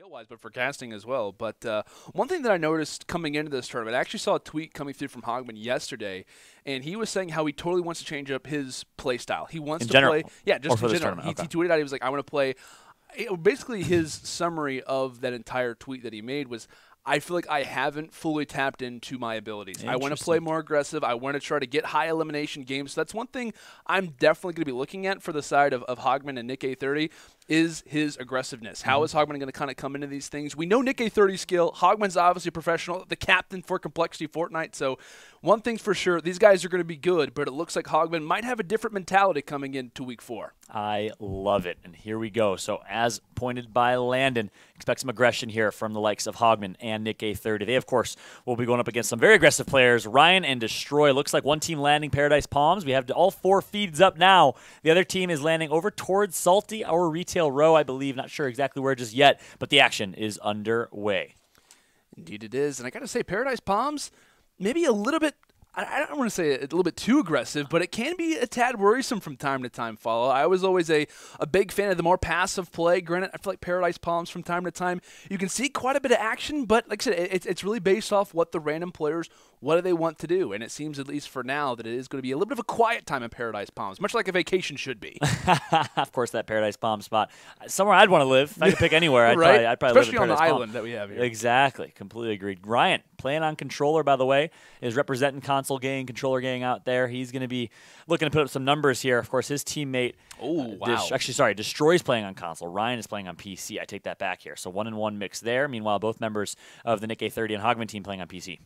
skill-wise, but for casting as well. But one thing that I noticed coming into this tournament, I actually saw a tweet coming through from Hogman yesterday, and he was saying how he totally wants to change up his play style. He wants to play, yeah, just in general. He tweeted out, he was like, I want to play. Basically, his summary of that entire tweet that he made was, I feel like I haven't fully tapped into my abilities. I want to play more aggressive. I want to try to get high elimination games. So that's one thing I'm definitely going to be looking at for the side of Hogman and Nick A30 is his aggressiveness. How is Hogman going to kind of come into these things? We know Nick A30's skill. Hogman's obviously a professional, the captain for Complexity Fortnite. So one thing's for sure, these guys are going to be good, but it looks like Hogman might have a different mentality coming into week 4. I love it, and here we go. So as pointed by Landon, expect some aggression here from the likes of Hogman and Nick A30. They, of course, will be going up against some very aggressive players, Ryan and Destroy. Looks like one team landing Paradise Palms. We have all 4 feeds up now. The other team is landing over towards Salty, our retail row, I believe. Not sure exactly where just yet, but the action is underway. Indeed it is, and I got to say, Paradise Palms, maybe a little bit, I don't want to say a little bit too aggressive, but it can be a tad worrisome from time to time, Follow. I was always a big fan of the more passive play. Granted, I feel like Paradise Palms from time to time, you can see quite a bit of action, but like I said, it's really based off what the random players, what do they want to do, and it seems, at least for now, that it is going to be a little bit of a quiet time in Paradise Palms, much like a vacation should be. Of course, that Paradise Palms spot. Somewhere I'd want to live. If I could pick anywhere, I'd right? probably Especially live in on the Paradise island Palms. that we have here. Exactly. Completely agreed. Ryan, playing on controller, by the way, is representing console gang, controller gang out there. He's going to be looking to put up some numbers here. Of course, his teammate, Destroy's playing on console. Ryan is playing on PC. I take that back here. So 1-1 mix there. Meanwhile, both members of the Nick A30 and Hogman team playing on PC.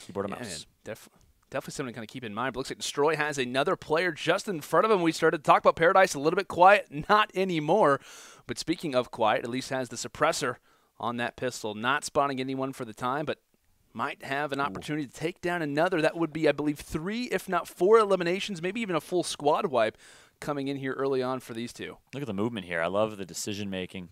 Keyboard and mouse. Definitely something to kind of keep in mind. But looks like Destroy has another player just in front of him. We started to talk about Paradise a little bit quiet. Not anymore. But speaking of quiet, at least has the suppressor on that pistol. Not spotting anyone for the time, but might have an opportunity to take down another. That would be, I believe, 3, if not 4 eliminations, maybe even a full squad wipe coming in here early on for these two. Look at the movement here. I love the decision-making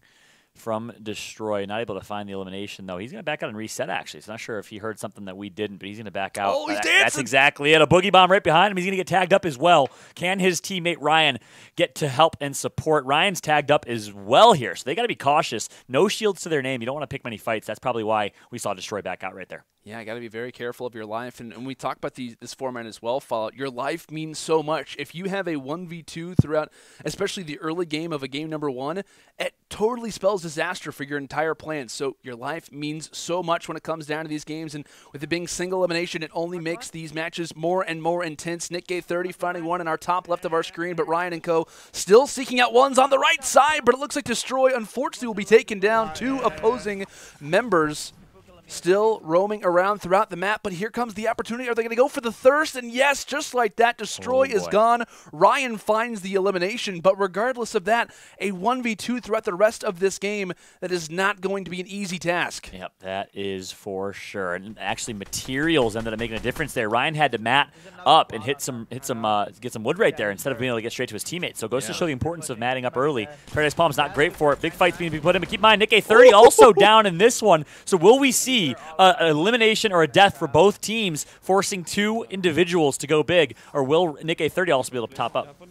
from Destroy. Not able to find the elimination, though. He's going to back out and reset, actually. So not sure if he heard something that we didn't, but he's going to back out. Oh, he's dancing! That's exactly it. A boogie bomb right behind him. He's going to get tagged up as well. Can his teammate Ryan get to help and support? Ryan's tagged up as well here, so they got to be cautious. No shields to their name. You don't want to pick many fights. That's probably why we saw Destroy back out right there. Yeah, I got to be very careful of your life. And we talk about this format as well, Fallout. Your life means so much. If you have a 1v2 throughout, especially the early game of a game number 1, it totally spells disaster for your entire plan. So your life means so much when it comes down to these games. And with it being single elimination, it only makes these matches more and more intense. Nick A30 finding one in our top left of our screen, but Ryan and co. still seeking out ones on the right side. But it looks like Destroy, unfortunately, will be taken down. 2 opposing members still roaming around throughout the map, but here comes the opportunity. Are they going to go for the thirst? And yes, just like that, Destroy is gone. Ryan finds the elimination, but regardless of that, a 1v2 throughout the rest of this game that is not going to be an easy task. Yep, that is for sure. And actually, materials ended up making a difference there. Ryan had to mat up and get some wood right there instead of being able to get straight to his teammates. So it goes to show the importance of matting up early. Paradise Palm's not great for it. Big fights being put in, but keep in mind, Nick A30 also down in this one. So will we see an elimination or a death for both teams, forcing 2 individuals to go big, or will Nick A30 also be able to top up?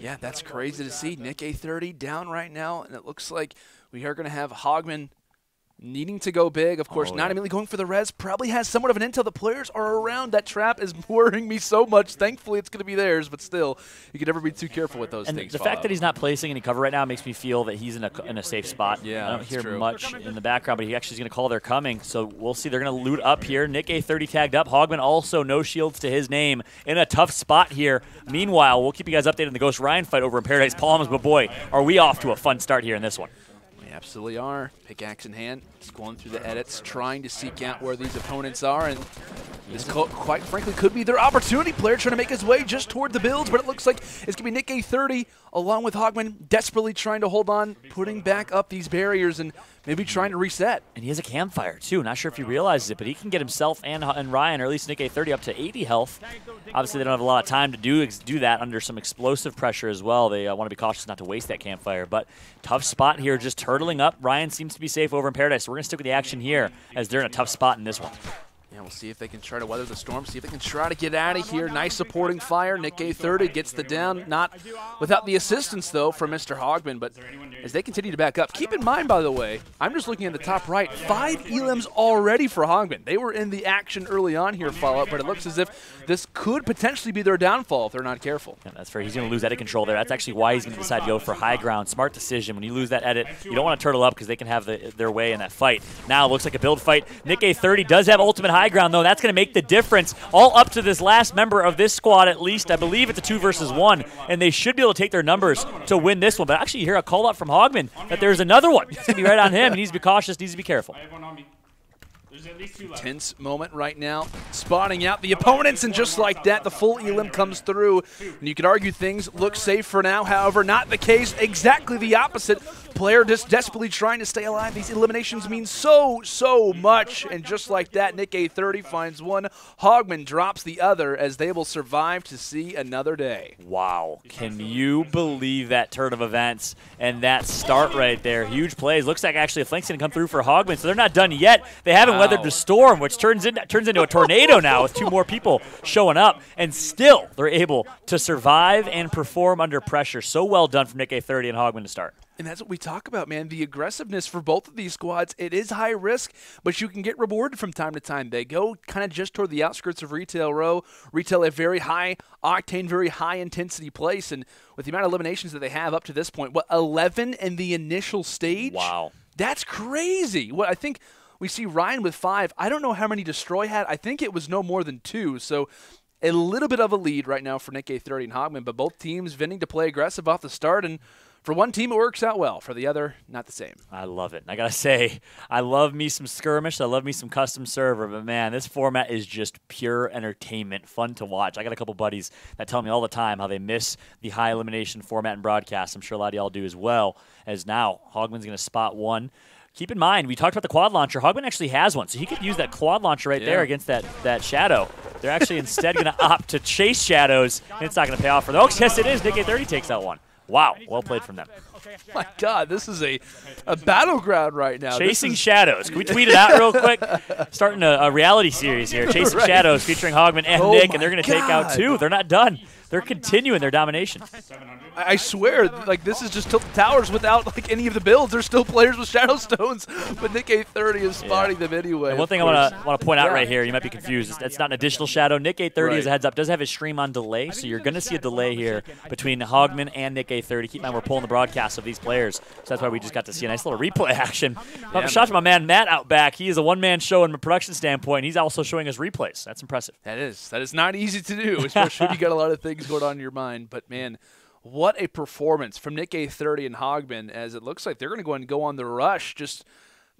Yeah, that's crazy to see. Nick A30 down right now, and it looks like we are going to have Hogman needing to go big. Of course, not immediately going for the res. Probably has somewhat of an intel. The players are around. That trap is worrying me so much. Thankfully, it's going to be theirs, but still, you can never be too careful with those things. And the fact that he's not placing any cover right now makes me feel that he's in a safe spot. Yeah, I don't hear much in the background, but he actually is going to call they're coming. So we'll see. They're going to loot up here. Nick A30 tagged up. Hogman also no shields to his name in a tough spot here. Meanwhile, we'll keep you guys updated on the Ghost Ryan fight over in Paradise Palms, but boy, are we off to a fun start here in this one. Absolutely are. Pickaxe in hand, just going through the edits, trying to seek out where these opponents are, and this quite frankly could be their opportunity. Player trying to make his way just toward the builds, but it looks like it's going to be Nick A30 along with Hogman desperately trying to hold on, putting back up these barriers and maybe trying to reset. And he has a campfire too. Not sure if he realizes it, but he can get himself and Ryan, or at least Nick A30, up to 80 health. Obviously, they don't have a lot of time to do that under some explosive pressure as well. They want to be cautious not to waste that campfire. But tough spot here, just turtling up. Ryan seems to be safe over in Paradise. So we're going to stick with the action here as they're in a tough spot in this one. Yeah, we'll see if they can try to weather the storm, see if they can try to get out of here. Nice supporting fire. nickA30 gets the down, not without the assistance, though, from Mr. Hogman, but as they continue to back up. Keep in mind, by the way, I'm just looking at the top right, 5 elims already for Hogman. They were in the action early on here, Fallout, but it looks as if this could potentially be their downfall if they're not careful. Yeah, that's fair. He's going to lose edit control there. That's actually why he's going to decide to go for high ground. Smart decision. When you lose that edit, you don't want to turtle up because they can have their way in that fight. Now it looks like a build fight. nickA30 does have ultimate high ground, though. That's going to make the difference. All up to this last member of this squad, at least. I believe it's a 2 versus 1, and they should be able to take their numbers to win this one. But actually, you hear a call out from Hogman that there's another one. It's going to be right on him. He needs to be cautious, needs to be careful. Tense moment right now, spotting out the opponents, and just like that, the full elim comes through. And you could argue things look safe for now, however, not the case. Exactly the opposite. Player just desperately trying to stay alive. These eliminations mean so much, and just like that, nickA30 finds one. Hogman drops the other as they will survive to see another day. Wow. Can you believe that turn of events and that start right there? Huge plays. Looks like actually a flank's going to come through for Hogman, so they're not done yet. They haven't weathered the storm, which turns into a tornado now with 2 more people showing up, and still they're able to survive and perform under pressure. So well done from nickA30 and Hogman to start. And that's what we talk about, man. The aggressiveness for both of these squads, it is high risk, but you can get rewarded from time to time. They go kind of just toward the outskirts of Retail Row. Retail, a very high octane, very high intensity place, and with the amount of eliminations that they have up to this point, what, 11 in the initial stage? Wow. That's crazy. What I think we see Ryan with 5. I don't know how many Destroy had. I think it was no more than 2, so a little bit of a lead right now for nickA30 and Hogman, but both teams vinning to play aggressive off the start, and for one team, it works out well. For the other, not the same. I love it. I got to say, I love me some skirmish. I love me some custom server. But, man, this format is just pure entertainment, fun to watch. I got a couple buddies that tell me all the time how they miss the high elimination format and broadcast. I'm sure a lot of y'all do as well, as now Hogman's going to spot one. Keep in mind, we talked about the quad launcher. Hogman actually has one, so he could use that quad launcher right there against that Shadow. They're actually instead going to opt to chase Shadows, and it's not going to pay off for them. Oh, yes, it is. nickA30 takes that one. Wow, well played from them. My God, this is a battleground right now. Chasing Shadows. Can we tweet it out real quick? Starting a reality series here. Chasing Shadows featuring Hogman and Nick, and they're going to take out 2. They're not done. They're continuing their domination. I swear, like, this is just Tilted Towers without like any of the builds. There's still players with Shadow Stones, but nickA30 is spotting them anyway. And one thing I want to point out right here, you might be confused. It's not an additional Shadow. nickA30, as a heads up, does have his stream on delay, so you're going to see a delay here between Hogman and nickA30. Keep in mind, we're pulling the broadcast of these players, so that's why we just got to see a nice little replay action. Shout out to my man Matt out back. He is a one-man show from a production standpoint. He's also showing us replays. That's impressive. That is not easy to do, especially if you got a lot of things going on in your mind. But man, what a performance from nickA30 and Hogman, as it looks like they're going to go and go on the rush, just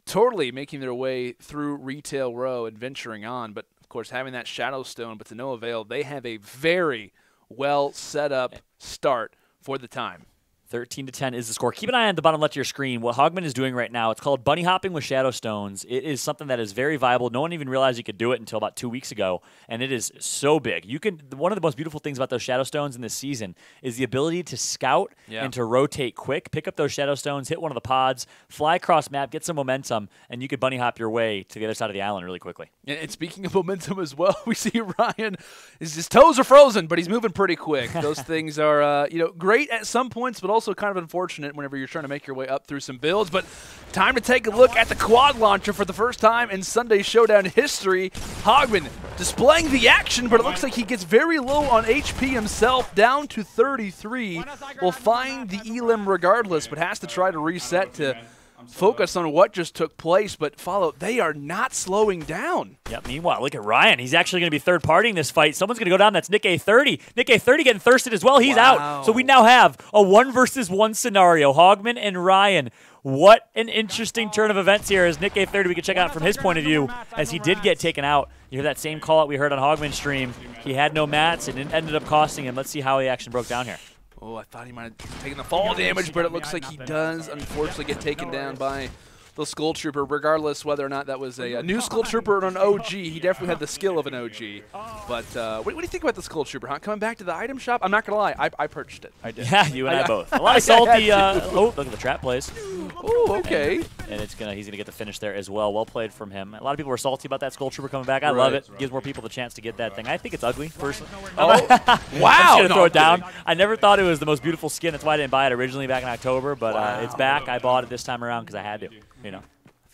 totally making their way through Retail Row and venturing on. But of course, having that Shadow Stone, but to no avail. They have a very well set up start for the time. 13-10 is the score. Keep an eye on the bottom left of your screen. What Hogman is doing right now, it's called bunny hopping with Shadow Stones. It is something that is very viable. No one even realized you could do it until about 2 weeks ago, and it is so big. You can. One of the most beautiful things about those Shadow Stones in this season is the ability to scout and to rotate quick, pick up those Shadow Stones, hit one of the pods, fly across map, get some momentum, and you could bunny hop your way to the other side of the island really quickly. And speaking of momentum as well, we see Ryan, his toes are frozen, but he's moving pretty quick. Those things are great at some points, but also kind of unfortunate whenever you're trying to make your way up through some builds. But time to take a look at the quad launcher for the first time in Sunday Showdown history. Hogman displaying the action, but it looks like he gets very low on HP himself, down to 33. Will find the elim regardless, but has to try to reset to focus on what just took place. But follow, they are not slowing down. Yep, meanwhile, look at Ryan. He's actually going to be third-partying this fight. Someone's going to go down. That's nickA30. nickA30 getting thirsted as well. He's out. So we now have a 1-versus-1 scenario. Hogman and Ryan. What an interesting turn of events here as nickA30, we can check out from his point of view, as he did get taken out. You hear that same call-out we heard on Hogman's stream. He had no mats, and it ended up costing him. Let's see how the action broke down here. Oh, I thought he might have taken the fall damage, but it looks like he does unfortunately get taken down by the Skull Trooper, regardless whether or not that was a new Skull Trooper or an OG. He definitely had the skill of an OG. But what do you think about the Skull Trooper, huh? Coming back to the item shop? I'm not going to lie. I purchased it. I did. Yeah, you and I both. A lot of salty. Oh, look at the trap plays. Oh, okay. And he's going to get the finish there as well. Well played from him. A lot of people were salty about that Skull Trooper coming back. I love it. Gives more people the chance to get that thing. I think it's ugly, personally. Oh, wow. I'm just going to throw it down. I never thought it was the most beautiful skin. That's why I didn't buy it originally back in October. But it's back. I bought it this time around because I had to. You know.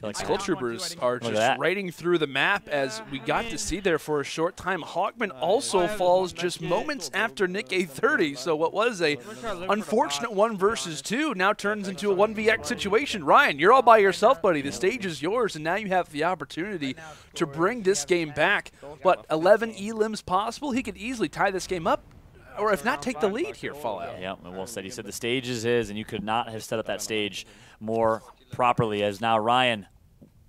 Like Skull Troopers are just raiding through the map, as we got to see there for a short time. Hogman also falls just moments after Nick A30, so what was a unfortunate 1 versus 2 now turns into a 1vx situation. Ryan, you're all by yourself, buddy. The stage is yours, and now you have the opportunity to bring this game back. But 11 elims possible. He could easily tie this game up, or if not, take the lead here, Fallout. Yeah, and Will said, he said the stage is his, and you could not have set up that stage more properly, as now Ryan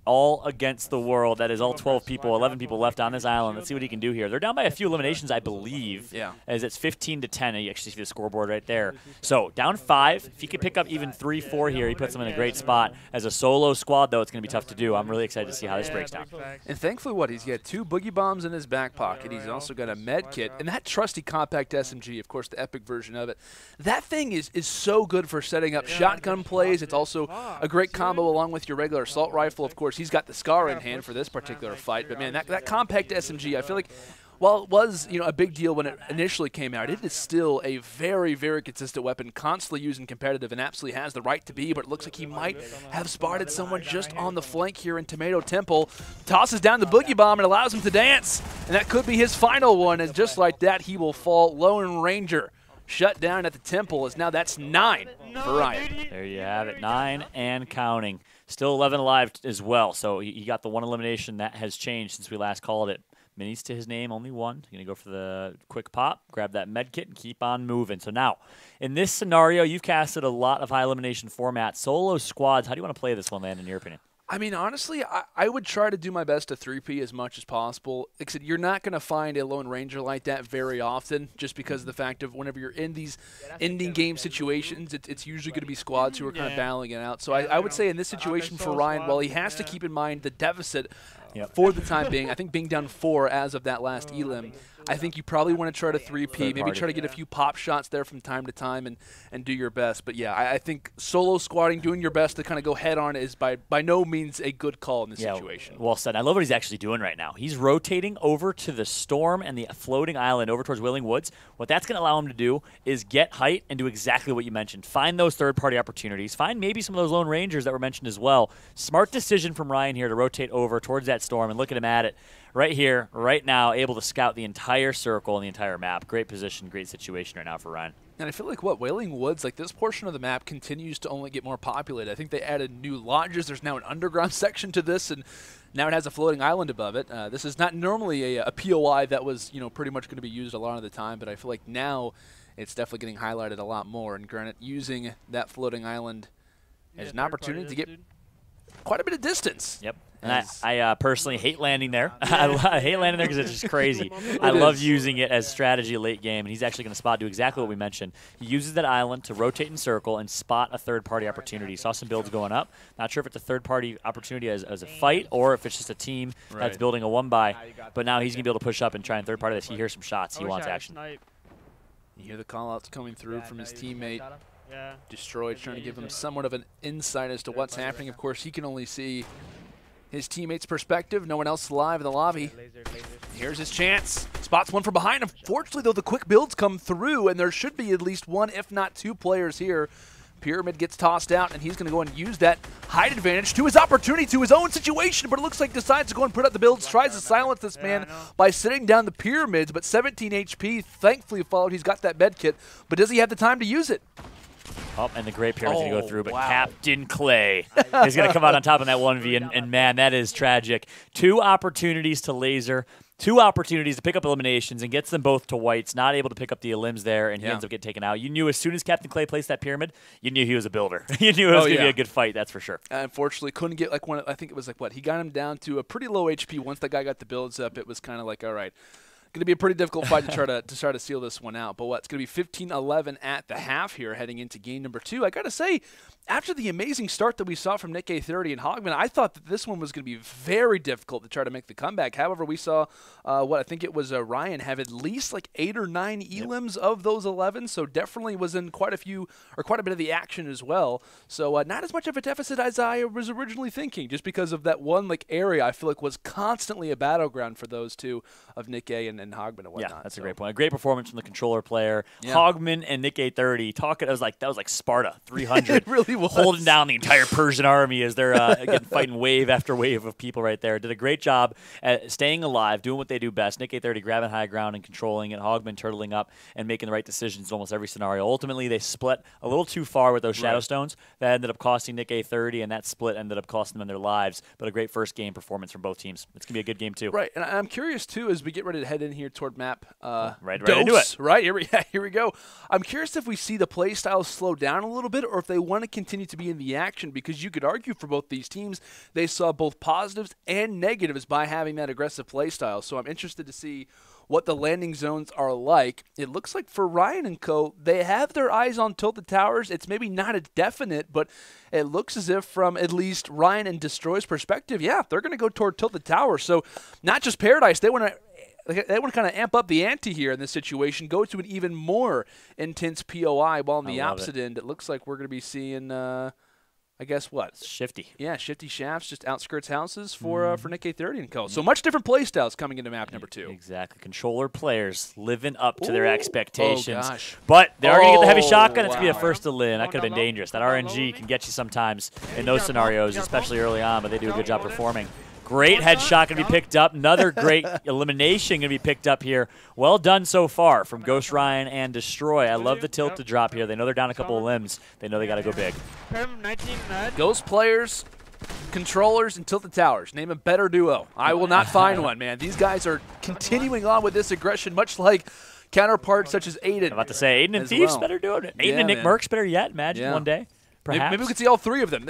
all against the world. That is all 12 people, 11 people left on this island. Let's see what he can do here. They're down by a few eliminations, I believe. Yeah. As it's 15-10. You actually see the scoreboard right there. So down 5. If he could pick up even 3-4 here, he puts them in a great spot. As a solo squad, though, it's going to be tough to do. I'm really excited to see how this breaks down. And thankfully, he's got 2 boogie bombs in his back pocket. He's also got a med kit. And that trusty compact SMG, of course, the epic version of it. That thing is so good for setting up shotgun plays. It's also a great combo along with your regular assault rifle. Of course, he's got the Scar in hand for this particular fight, but man, that compact SMG, I feel like, while it was a big deal when it initially came out, it is still a very, very consistent weapon, constantly used in competitive, and absolutely has the right to be. But it looks like he might have spotted someone just on the flank here in Tomato Temple. Tosses down the boogie bomb and allows him to dance, and that could be his final one. And just like that, he will fall. Lone Ranger shut down at the Temple, as now that's 9 for Ryan. There you have it, 9 and counting. Still 11 alive as well, so he got the 1 elimination. That has changed since we last called it. Minis to his name, only 1. Going to go for the quick pop, grab that med kit, and keep on moving. So now, in this scenario, you've casted a lot of high elimination formats. Solo squads, how do you want to play this one, Landon, in your opinion? I mean, honestly, I would try to do my best to 3P as much as possible. Except you're not going to find a Lone Ranger like that very often, just because of the fact of whenever you're in these ending game situations, it's usually going to be squads who are kind of battling it out. So I would say in this situation for Ryan, while he has to keep in mind the deficit for the time being, I think being down 4 as of that last elim, I think you probably want to try to 3P, maybe try to get a few pop shots there from time to time and do your best. But yeah, I think solo squatting, doing your best to kind of go head on is by no means a good call in this situation. Well said. I love what he's actually doing right now. He's rotating over to the Storm and the floating island over towards Willing Woods. What that's going to allow him to do is get height and do exactly what you mentioned. Find those third-party opportunities. Find maybe some of those Lone Rangers that were mentioned as well. Smart decision from Ryan here to rotate over towards that Storm, and look at him at it. Right here, right now, able to scout the entire circle and the entire map. Great position, great situation right now for Ryan. And I feel like Wailing Woods, like this portion of the map continues to only get more populated. I think they added new lodges. There's now an underground section to this, and now it has a floating island above it. This is not normally a POI that was pretty much going to be used a lot of the time, but I feel like now it's definitely getting highlighted a lot more. And granted, using that floating island as an opportunity to get quite a bit of distance. Yep. And I personally hate landing there. I hate landing there because it's just crazy. I love using it as strategy late game, and he's actually going to spot do exactly what we mentioned. He uses that island to rotate in circle and spot a third-party opportunity. Saw some builds going up. Not sure if it's a third-party opportunity as a fight or if it's just a team that's building a one-by. But now he's going to be able to push up and try and third-party this. He hears some shots. He wants action. You hear the call-outs coming through from his teammate. Destroyed, trying to give him somewhat of an insight as to what's happening. Of course, he can only see his teammate's perspective. No one else alive in the lobby. Here's his chance. Spots one from behind. Unfortunately, though, the quick builds come through, and there should be at least 1, if not 2 players here. Pyramid gets tossed out, and he's going to go and use that height advantage to his opportunity, to his own situation, but it looks like decides to go and put out the builds, tries to silence this man by sitting down the Pyramids, but 17 HP, thankfully followed. He's got that med kit, but does he have the time to use it? Oh, and the Great Pyramid's going to go through, but Captain Clay is going to come out on top in that 1v, and man, that is tragic. 2 opportunities to laser, 2 opportunities to pick up eliminations, and gets them both to whites, not able to pick up the elims there, and he ends up getting taken out. You knew as soon as Captain Clay placed that pyramid, you knew he was a builder. You knew it was going to be a good fight, that's for sure. Unfortunately, couldn't get I think it was he got him down to a pretty low HP. Once that guy got the builds up, it was kind of like, all right, Going to be a pretty difficult fight to try to seal this one out. But it's going to be 15-11 at the half here, heading into game number 2. I got to say, after the amazing start that we saw from nickEh30 and Hogman, I thought that this one was going to be very difficult to try to make the comeback. However, we saw I think it was Ryan have at least like 8 or 9 elims of those 11, so definitely was in quite a bit of the action as well. So not as much of a deficit as I was originally thinking, just because of that one area I feel like was constantly a battleground for those two of nickEh and Hogman and whatnot. Yeah, that's a great point. A great performance from the controller player. Yeah. Hogman and nickEh30 talking. That was like Sparta 300. It really was. Holding down the entire Persian army as they're again fighting wave after wave of people right there. Did a great job at staying alive, doing what they do best. nickEh30 grabbing high ground and controlling it. Hogman turtling up and making the right decisions in almost every scenario. Ultimately, they split a little too far with those Shadow Stones. That ended up costing nickEh30, and that split ended up costing them their lives. But a great first game performance from both teams. It's going to be a good game, too. Right, and I'm curious, too, as we get ready to head in here toward map right into it. Right, here we go. I'm curious if we see the play style slow down a little bit or if they want to continue to be in the action, because you could argue for both these teams, they saw both positives and negatives by having that aggressive play style. So I'm interested to see what the landing zones are like. It looks like for Ryan and co, they have their eyes on Tilted Towers. It's maybe not a definite, but it looks as if from at least Ryan and Destroy's perspective, yeah, they're going to go toward Tilted Towers. So not just Paradise, they want to kind of amp up the ante here in this situation, go to an even more intense POI, while on the opposite end, it looks like we're going to be seeing, I guess what? Shifty. Yeah, shifty shafts, just outskirts houses for nickEh30 and co. So much different play styles coming into map number 2. Exactly. Controller players living up to their expectations. Oh, gosh. But they are going to get the heavy shotgun. It's going to be a first to Lin. That could have been dangerous. That RNG can get you sometimes in those scenarios, especially early on, but they do a good job performing. Great headshot going to be picked up. Another great elimination going to be picked up here. Well done so far from Ghost Ryan and Destroy. I love the tilt to drop here. They know they're down a couple of limbs. They know they got to go big. Ghost players, controllers, and Tilted Towers. Name a better duo. I will not find one, man. These guys are continuing on with this aggression, much like counterparts such as Aiden. I'm about to say, Aiden and Thieves better do it. Aiden and Nick Merckx better yet. Imagine one day. Maybe we could see all 3 of them.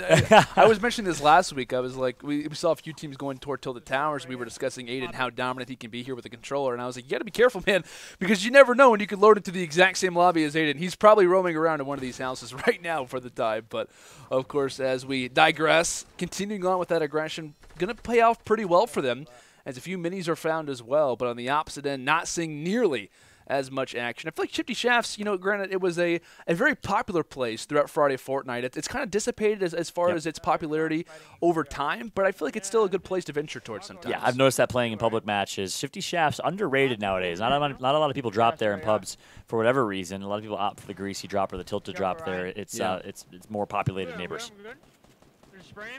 I was mentioning this last week. I was like, we saw a few teams going toward Tilted Towers. We were discussing Aiden, how dominant he can be here with the controller. And I was like, you got to be careful, man, because you never know when you could load into the exact same lobby as Aiden. He's probably roaming around in one of these houses right now for the time. But, of course, as we digress, continuing on with that aggression, going to pay off pretty well for them, as a few minis are found as well. But on the opposite end, not seeing nearly as much action. I feel like Shifty Shafts, granted, it was a very popular place throughout Friday Fortnite. It's kind of dissipated as far as its popularity over time, but I feel like it's still a good place to venture towards sometimes. Yeah, I've noticed that playing in public matches. Shifty Shafts, underrated nowadays. Not a lot of people drop there in pubs for whatever reason. A lot of people opt for the greasy drop or the tilted drop there. It's more populated neighbors.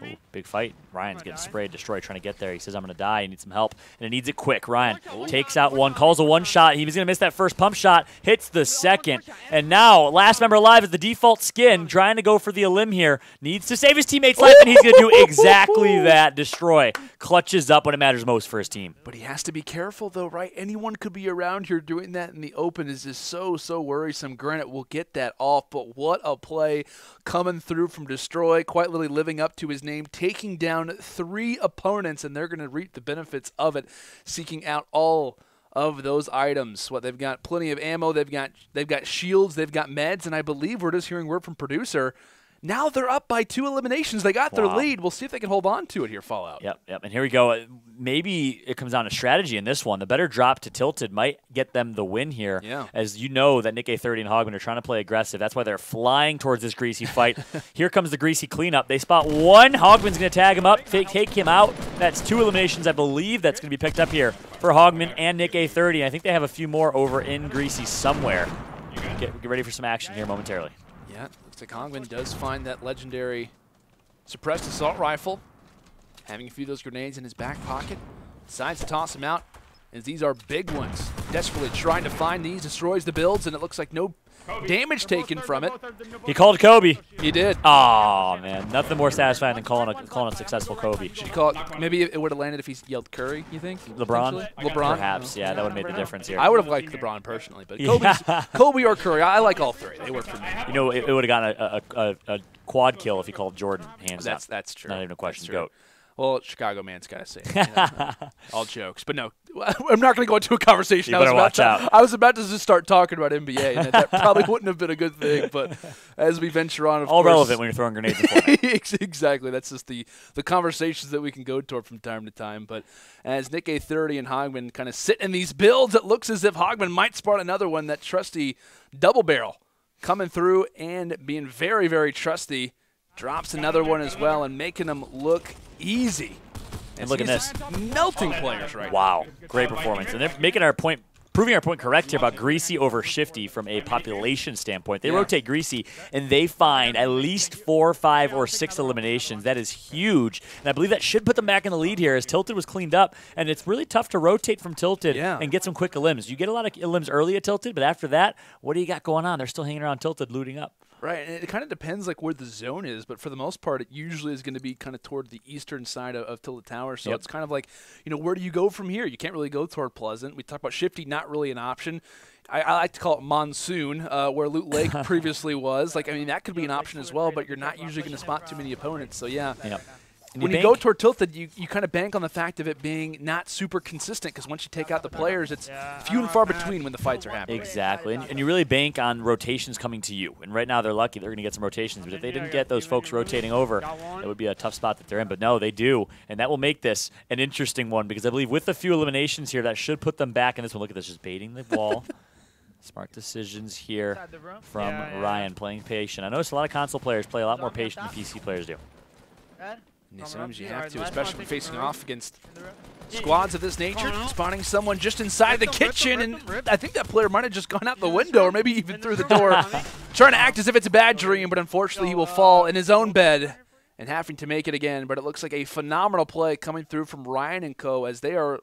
Ooh, big fight. Ryan's getting sprayed. Destroy trying to get there. He says, I'm going to die. He needs some help, and it needs it quick. Ryan takes out one, calls a one-shot. He was going to miss that first pump shot, hits the second. And now, last member alive is the default skin, trying to go for the elim here. Needs to save his teammate's life, and he's going to do exactly that. Destroy clutches up when it matters most for his team. But he has to be careful, though, right? Anyone could be around here doing that in the open is just so worrisome. Granted, we'll get that off, but what a play coming through from Destroy, quite literally living up to his name, taking down 3 opponents, and they're going to reap the benefits of it, seeking out all of those items. They've got plenty of ammo, they've got shields, they've got meds, and I believe we're just hearing word from producer. Now they're up by 2 eliminations. They got their lead. We'll see if they can hold on to it here, Fallout. Yep. And here we go. Maybe it comes down to strategy in this one. The better drop to Tilted might get them the win here. Yeah. As you know that nickEh30 and Hogman are trying to play aggressive. That's why they're flying towards this greasy fight. Here comes the greasy cleanup. They spot one. Hogman's going to tag him up, take him out. That's 2 eliminations, I believe. That's going to be picked up here for Hogman and nickEh30. I think they have a few more over in greasy somewhere. Get ready for some action here momentarily. Yeah, looks like Hogman does find that legendary suppressed assault rifle, having a few of those grenades in his back pocket. Decides to toss them out, as these are big ones. Desperately trying to find these, destroys the builds, and it looks like no damage taken from it. He called Kobe. He did. Oh man, nothing more satisfying than calling a successful Kobe. Should he call it? Maybe it would have landed if he yelled Curry. You think? LeBron. LeBron. Perhaps. Yeah, that would have made the difference here. I would have liked LeBron personally, but Kobe or Curry, I like all 3. They work for me. You know, it would have gotten a quad kill if he called Jordan hands up. That's true. Not even a question. Goat. Well, Chicago man's got to say it. You know? All jokes. But no, I'm not going to go into a conversation. You better watch out. I was about to just start talking about NBA, and that probably wouldn't have been a good thing. But as we venture on, of all course, relevant when you're throwing grenades in Fortnite. Exactly. That's just the conversations that we can go toward from time to time. But as Nick A30 and Hogman kind of sit in these builds, it looks as if Hogman might spawn another one, that trusty double barrel coming through and being very, very trusty. Drops another one as well and making them look easy. And look at this. Melting players right now. Wow. Great performance. And they're making our point, proving our point correct here about Greasy over Shifty from a population standpoint. They rotate Greasy, and they find at least 4, 5, or 6 eliminations. That is huge. And I believe that should put them back in the lead here as Tilted was cleaned up. And it's really tough to rotate from Tilted and get some quick elims. You get a lot of elims early at Tilted, but after that, what do you got going on? They're still hanging around Tilted, looting up. Right, and it kind of depends like where the zone is, but for the most part, it usually is going to be kind of toward the eastern side of Tilted Tower. So it's kind of like, you know, where do you go from here? You can't really go toward Pleasant. We talked about Shifty, not really an option. I like to call it Monsoon, where Loot Lake previously was. Like, I mean, that could be an option as well, but you're not usually going to spot too many opponents. So yeah. When you go toward Tilted, you kind of bank on the fact of it being not super consistent, because once you take out the players, it's few and far between when the fights are happening. Exactly, and you really bank on rotations coming to you. And right now they're lucky they're going to get some rotations, but if they didn't get those folks rotating over, it would be a tough spot that they're in. But no, they do, and that will make this an interesting one, because I believe with a few eliminations here, that should put them back in this one. Look at this, just baiting the wall. Smart decisions here from Ryan, playing patient. I noticed a lot of console players play a lot more patient than PC players do. And sometimes you have to, especially when facing off against squads of this nature, spawning someone just inside the kitchen, and I think that player might have just gone out the window or maybe even through the door, trying to act as if it's a bad dream, but unfortunately he will fall in his own bed and having to make it again. But it looks like a phenomenal play coming through from Ryan and co, as they are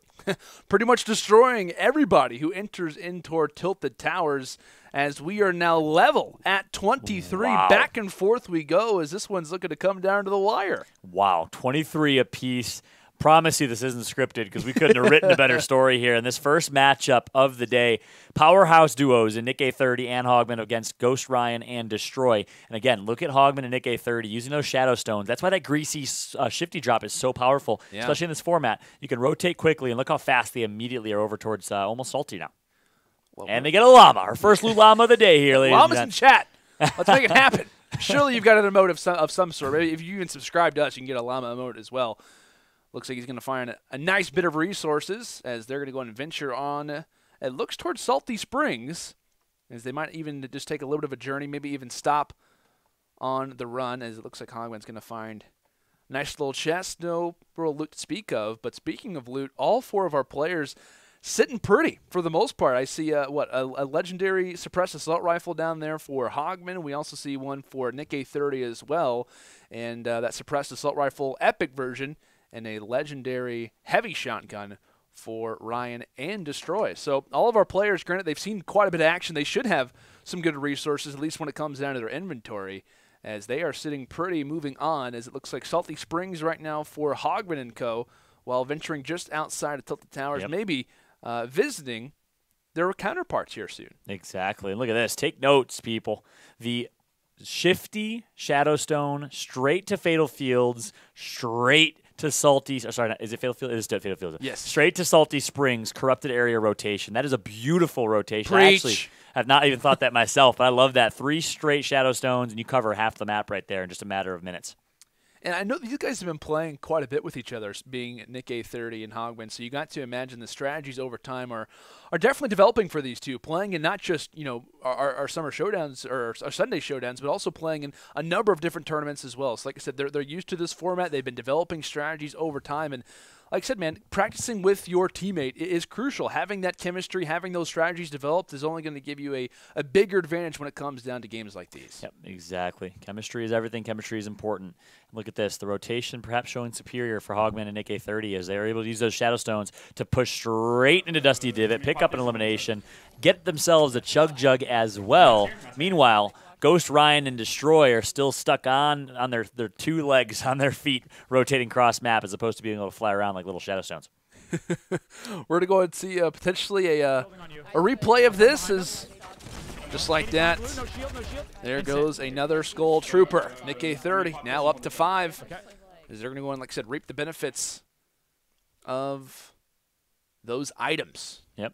pretty much destroying everybody who enters in toward Tilted Towers, as we are now level at 23. Wow. Back and forth we go, as this one's looking to come down to the wire. Wow, 23 apiece. Promise you this isn't scripted, because we couldn't have written a better story here. In this first matchup of the day, powerhouse duos in Nick A30 and Hogman against Ghost Ryan and Destroy. And again, look at Hogman and Nick A30 using those Shadow Stones. That's why that Greasy Shifty drop is so powerful, especially in this format. You can rotate quickly, and look how fast they immediately are over towards almost Salty now. Well, and they get a llama, our first loot llama of the day here, ladies Llama's and in chat. Let's make it happen. Surely you've got an emote of some sort. Maybe if you even subscribe to us, you can get a llama emote as well. Looks like he's going to find a nice bit of resources, as they're going to go and venture on. It looks towards Salty Springs, as they might even just take a little bit of a journey, maybe even stop on the run, as it looks like Hogman's going to find a nice little chest. No real loot to speak of, but speaking of loot, all 4 of our players sitting pretty for the most part. I see a legendary suppressed assault rifle down there for Hogman. We also see one for Nick A30 as well, and that suppressed assault rifle epic version, and a legendary heavy shotgun for Ryan and Destroy. So all of our players, granted, they've seen quite a bit of action. They should have some good resources, at least when it comes down to their inventory, as they are sitting pretty. Moving on, as it looks like Salty Springs right now for Hogman and co, while venturing just outside of Tilted Towers, maybe visiting their counterparts here soon. Exactly. And look at this. Take notes, people. The Shifty Shadowstone straight to Fatal Fields, straight to Salty. Sorry, is it Fatal Fields? It is Fatal Fields. Yes. Straight to Salty Springs, corrupted area rotation. That is a beautiful rotation. Preach. I actually have not even thought that myself, but I love that. 3 straight Shadowstones, and you cover half the map right there in just a matter of minutes. And I know these guys have been playing quite a bit with each other, being Nick A30 and Hogman, so you got to imagine the strategies over time are definitely developing for these two, playing in not just, you know, our summer showdowns or our Sunday showdowns, but also playing in a number of different tournaments as well. So like I said, they're used to this format. They've been developing strategies over time, and like I said, man, practicing with your teammate is crucial. Having that chemistry, having those strategies developed is only going to give you a bigger advantage when it comes down to games like these. Yep, exactly. Chemistry is everything. Chemistry is important. Look at this. The rotation perhaps showing superior for Hogman and Nick A30, as they're able to use those Shadow Stones to push straight into Dusty Divot, pick up an elimination, get themselves a Chug Jug as well. Meanwhile, Ghost Ryan and Destroy are still stuck on their 2 legs on their feet, rotating cross map, as opposed to being able to fly around like little Shadow Stones. We're going to go and see potentially a replay of this, as just like that. There goes another Skull Trooper. Nick A30 now up to 5. Is they're going to go and, like I said, reap the benefits of those items. Yep.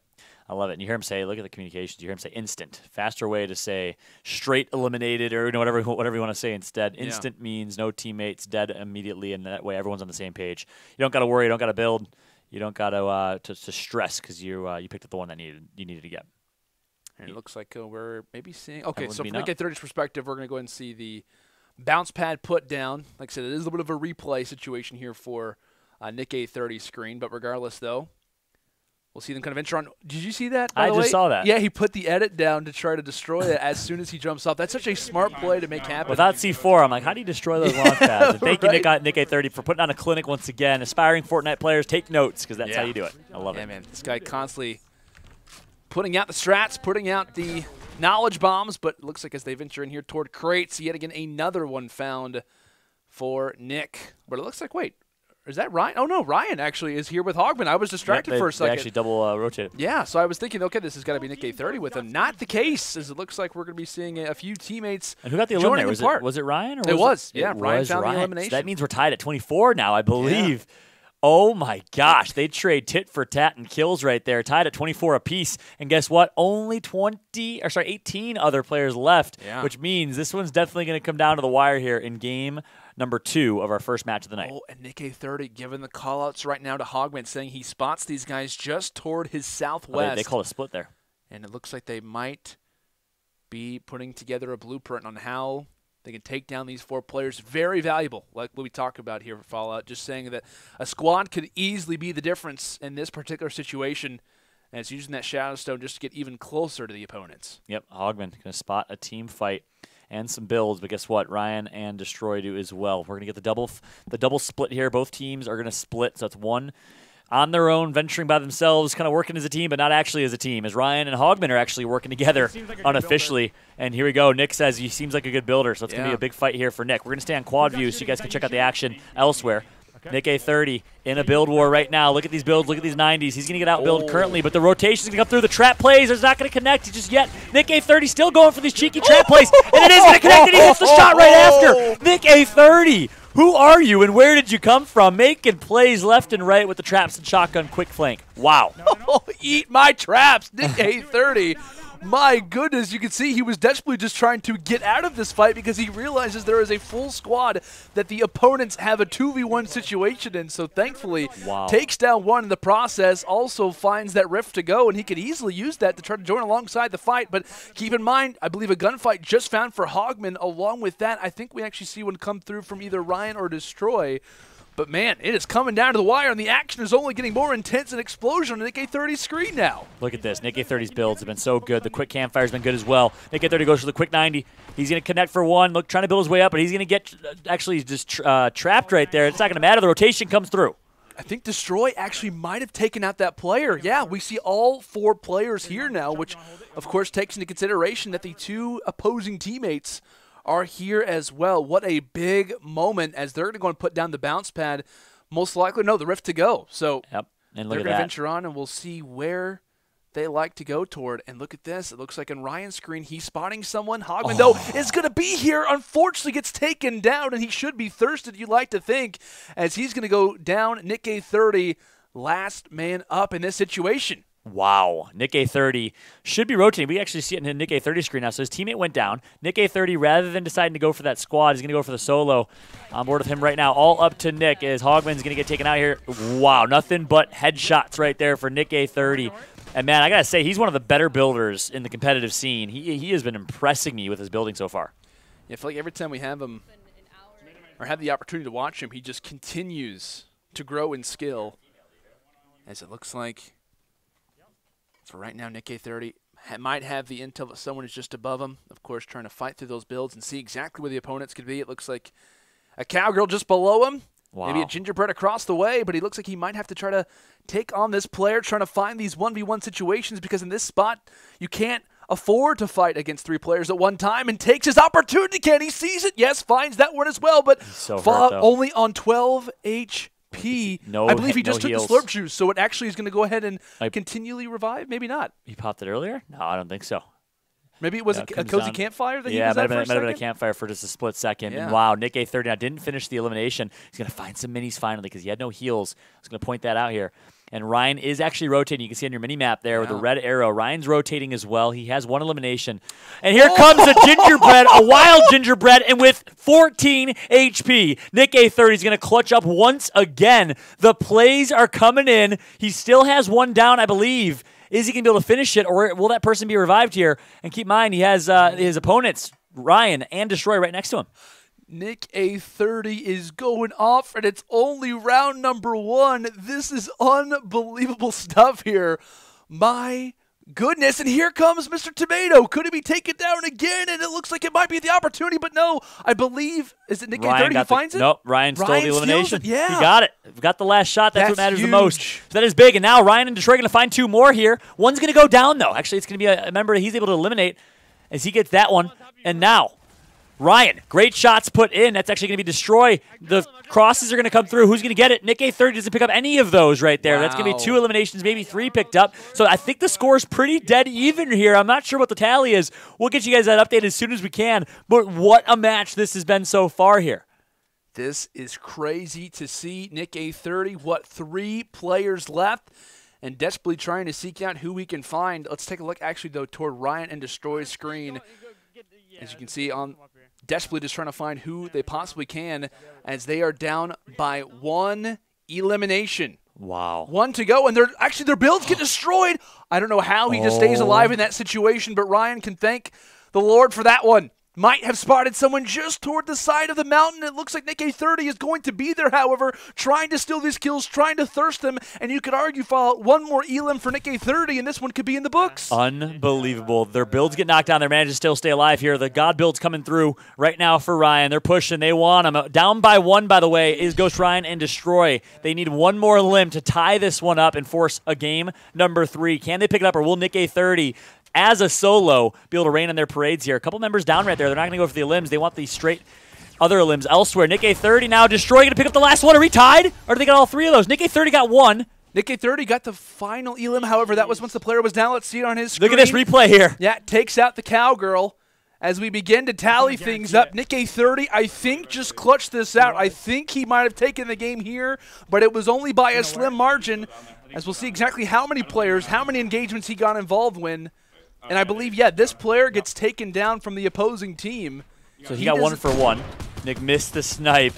I love it. And you hear him say, look at the communications. You hear him say instant. Faster way to say straight eliminated or whatever you want to say instead. Instant means no teammates, dead immediately, and that way everyone's on the same page. You don't got to worry. You don't got to build. You don't got to stress because you picked up the one that you needed to get. And it looks like we're maybe seeing – okay, so from Nick 30's perspective, we're going to go ahead and see the bounce pad put down. Like I said, it is a little bit of a replay situation here for Nick 30's screen. But regardless, though, we'll see them kind of enter on. Did you see that, by the way? I just saw that. Yeah, he put the edit down to try to destroy it as soon as he jumps off. That's such a smart play to make happen. Without C4, I'm like, how do you destroy those launch pads? And thank you, Nick 30, for putting on a clinic once again. Aspiring Fortnite players, take notes because that's how you do it. I love it. Yeah, man. This guy constantly putting out the strats, putting out the knowledge bombs, but it looks like as they venture in here toward crates, yet again another one found for Nick. But it looks like, wait, is that Ryan? Oh, no, Ryan actually is here with Hogman. I was distracted for a second. They actually double rotated. Yeah, so I was thinking, okay, this has got to be Nick 30 with him. Not the case, as it looks like we're going to be seeing a few teammates. And who got the eliminator? Was it Ryan? Or it was. Yeah, Ryan found the elimination. So that means we're tied at 24 now, I believe. Yeah. Oh, my gosh. They trade tit for tat and kills right there, tied at 24 apiece. And guess what? Only 18 other players left, which means this one's definitely going to come down to the wire here in game number 2 of our first match of the night. Oh, and Nick 30 giving the call-outs right now to Hogman, saying he spots these guys just toward his southwest. They called a split there. And it looks like they might be putting together a blueprint on how they can take down these 4 players. Very valuable, like what we talk about here for Fallout. Just saying that a squad could easily be the difference in this particular situation, and it's using that Shadow Stone just to get even closer to the opponents. Yep, Hogman going to spot a team fight and some builds, but guess what? Ryan and Destroy do as well. We're going to get the double split here. Both teams are going to split, so it's one on their own, venturing by themselves, kind of working as a team, but not actually as a team, as Ryan and Hogman are actually working together unofficially. And here we go. Nick says he seems like a good builder, so it's going to be a big fight here for Nick. We're going to stay on quad view so you guys can check out the action elsewhere. Nick 30 in a build war right now. Look at these builds. Look at these 90s. He's going to get outbuild currently, but the rotation's going to come through. The trap plays. It's not going to connect just yet. Nick 30 still going for these cheeky trap plays, and it is going to connect, and he hits the shot right after. Nick 30. Who are you and where did you come from? Making plays left and right with the traps and shotgun quick flank. Wow. Eat my traps, Nick 30. My goodness, you can see he was desperately just trying to get out of this fight because he realizes there is a full squad that the opponents have a 2v1 situation in. So thankfully, takes down one in the process, also finds that rift to go, and he could easily use that to try to join alongside the fight. But keep in mind, I believe a gunfight just found for Hogman. Along with that, I think we actually see one come through from either Ryan or Destroy. But, man, it is coming down to the wire, and the action is only getting more intense and explosion on Nick 30's screen now. Look at this. Nick 30's builds have been so good. The quick campfire's been good as well. Nick 30 goes for the quick 90. He's going to connect for one. Look, trying to build his way up, but he's going to get actually just trapped right there. It's not going to matter. The rotation comes through. I think Destroy actually might have taken out that player. Yeah, we see all 4 players here now, which, of course, takes into consideration that the 2 opposing teammates are here as well. What a big moment as they're going to go and put down the bounce pad. Most likely, no, the rift to go. So and they're going to venture on, and we'll see where they like to go toward. And look at this. It looks like on Ryan's screen, he's spotting someone. Hogman, though, is going to be here. Unfortunately, gets taken down, and he should be thirsted, you'd like to think, as he's going to go down. Nick 30, last man up in this situation. Wow. Nick 30 should be rotating. We actually see it in Nick 30 screen now. So his teammate went down. Nick 30, rather than deciding to go for that squad, he's going to go for the solo. On board with him right now. All up to Nick as Hogman's going to get taken out here. Wow. Nothing but headshots right there for Nick 30. And, man, I got to say, he's one of the better builders in the competitive scene. He has been impressing me with his building so far. Yeah, I feel like every time we have him or have the opportunity to watch him, he just continues to grow in skill. As it looks like, for right now, Nick 30 might have the intel that someone is just above him. Of course, trying to fight through those builds and see exactly where the opponents could be. It looks like a cowgirl just below him. Wow. Maybe a gingerbread across the way, but he looks like he might have to try to take on this player, trying to find these 1v1 situations, because in this spot, you can't afford to fight against 3 players at one time, and takes his opportunity. Can he seize it? Yes, finds that one as well, but Fallout only on 12 HP. I believe he just took the slurp juice, so it actually is going to go ahead and continually revive. Maybe not. He popped it earlier? No, I don't think so. Maybe it was a cozy campfire that he was at for a second? Might have been a campfire for just a split second. Yeah. And wow, Nick A30 now didn't finish the elimination. He's going to find some minis finally because he had no heals. I was going to point that out here. And Ryan is actually rotating. You can see on your mini-map there with the red arrow. Ryan's rotating as well. He has one elimination. And here comes a gingerbread, a wild gingerbread, and with 14 HP, Nick A30 is going to clutch up once again. The plays are coming in. He still has one down, I believe. Is he going to be able to finish it, or will that person be revived here? And keep in mind, he has his opponents, Ryan and Destroy, right next to him. Nick A30 is going off, and it's only round number 1. This is unbelievable stuff here. My goodness, and here comes Mr. Tomato. Could he be taken down again? And it looks like it might be the opportunity, but no. I believe, is it Nick A30 who finds it? Nope, Ryan stole the elimination. Yeah. He got it. Got the last shot. That's what matters huge. the most. So that is big, and now Ryan and Destroy are going to find 2 more here. One's going to go down, though. Actually, it's going to be a member he's able to eliminate as he gets that one. And now, Ryan, great shots put in. That's actually going to be Destroy. The crosses are going to come through. Who's going to get it? Nick A30 doesn't pick up any of those right there. Wow. That's going to be 2 eliminations, maybe 3 picked up. So I think the score is pretty dead even here. I'm not sure what the tally is. We'll get you guys that update as soon as we can. But what a match this has been so far here. This is crazy to see. Nick A30, 3 players left, and desperately trying to seek out who we can find. Let's take a look, actually, though, toward Ryan and Destroy's screen. As you can see, desperately just trying to find who they possibly can, as they are down by 1 elimination. Wow. 1 to go, and their builds get destroyed. I don't know how he just stays alive in that situation, but Ryan can thank the Lord for that one. Might have spotted someone just toward the side of the mountain. It looks like Nick A30 is going to be there, however, trying to steal these kills, trying to thirst them, and you could argue, Fallout, 1 more elim for Nick A30, and this one could be in the books. Unbelievable. Their builds get knocked down. They're managing to still stay alive here. The God build's coming through right now for Ryan. They're pushing. They want him. Down by 1, by the way, is Ghost Ryan and Destroy. They need 1 more limb to tie this one up and force a game number 3. Can they pick it up, or will Nick A30 as a solo be able to rain on their parades here? A couple members down right there. They're not going to go for the limbs. They want the straight other limbs elsewhere. Nick A30 now. Destroy going to pick up the last one. Are we tied? Or do they got all 3 of those? Nick A30 got 1. Nick A30 got the final elim. However, that was once the player was down. Let's see it on his screen. Look at this replay here. Yeah, takes out the cowgirl. As we begin to tally things up, Nick A30, I think, just clutched this out. I think he might have taken the game here, but it was only by a slim margin. As we'll see exactly how many players, how many engagements he got involved in. And I believe, this player gets taken down from the opposing team. So he got 1 for 1. Nick missed the snipe.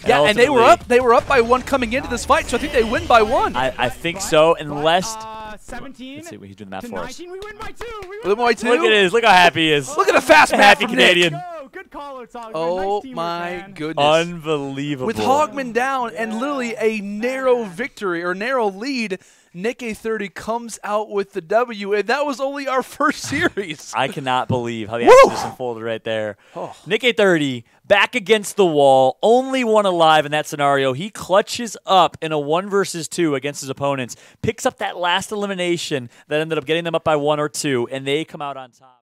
Yeah, and they were up by 1 coming into this fight, so I think they win by 1. I think so, unless 17. Let's see what he's doing the math for us. 19, we win by 2. Look at his. Look how happy he is. Look at the fast math happy Canadian. Good call out, Oh nice my goodness. Unbelievable. With Hogman down and literally a narrow victory or narrow lead, Nick A30 comes out with the W, and that was only our first series. I cannot believe how the action just unfolded right there. Oh. Nick A30 back against the wall, only 1 alive in that scenario. He clutches up in a 1 versus 2 against his opponents, picks up that last elimination that ended up getting them up by 1 or 2, and they come out on top.